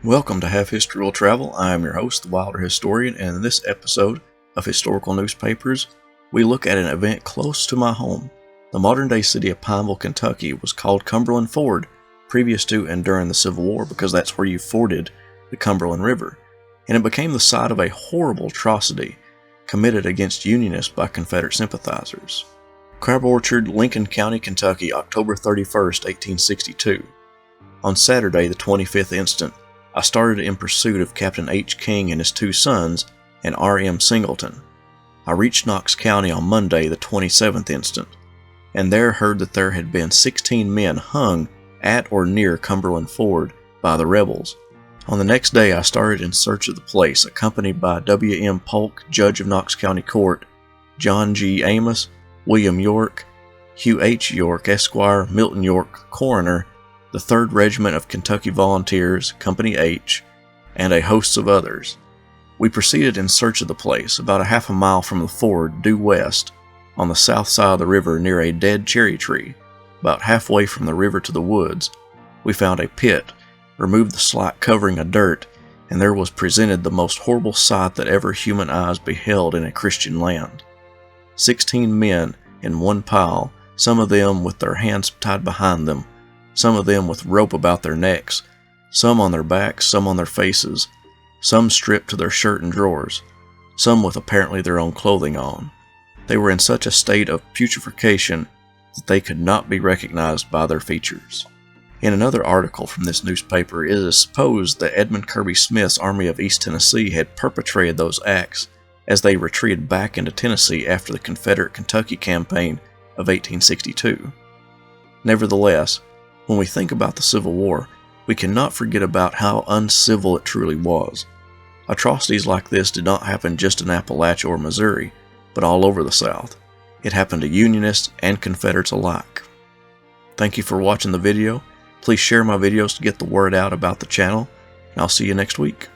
Welcome to Have History Will Travel. I am your host, the Wilder Historian, and in this episode of Historical Newspapers, we look at an event close to my home. The modern-day city of Pineville, Kentucky was called Cumberland Ford previous to and during the Civil War because that's where you forded the Cumberland River, and it became the site of a horrible atrocity committed against Unionists by Confederate sympathizers. Crab Orchard, Lincoln County, Kentucky, October 31st, 1862. On Saturday, the 25th instant, I started in pursuit of Captain H. King and his two sons and R.M. Singleton. I reached Knox County on Monday, the 27th instant, and there heard that there had been 16 men hung at or near Cumberland Ford by the rebels. On the next day, I started in search of the place, accompanied by W. M. Polk, Judge of Knox County Court, John G. Amos, William York, Hugh H. York, Esquire, Milton York, Coroner, the 3rd Regiment of Kentucky Volunteers, Company H, and a host of others. We proceeded in search of the place, about a half a mile from the ford, due west, on the south side of the river near a dead cherry tree. About halfway from the river to the woods, we found a pit, removed the slight covering of dirt, and there was presented the most horrible sight that ever human eyes beheld in a Christian land. 16 men in one pile, some of them with their hands tied behind them, some of them with rope about their necks, some on their backs, some on their faces, some stripped to their shirt and drawers, some with apparently their own clothing on. They were in such a state of putrefaction that they could not be recognized by their features. In another article from this newspaper, it is supposed that Edmund Kirby Smith's Army of East Tennessee had perpetrated those acts as they retreated back into Tennessee after the Confederate Kentucky campaign of 1862. Nevertheless, when we think about the Civil War, we cannot forget about how uncivil it truly was. Atrocities like this did not happen just in Appalachia or Missouri, but all over the South. It happened to Unionists and Confederates alike. Thank you for watching the video. Please share my videos to get the word out about the channel, and I'll see you next week.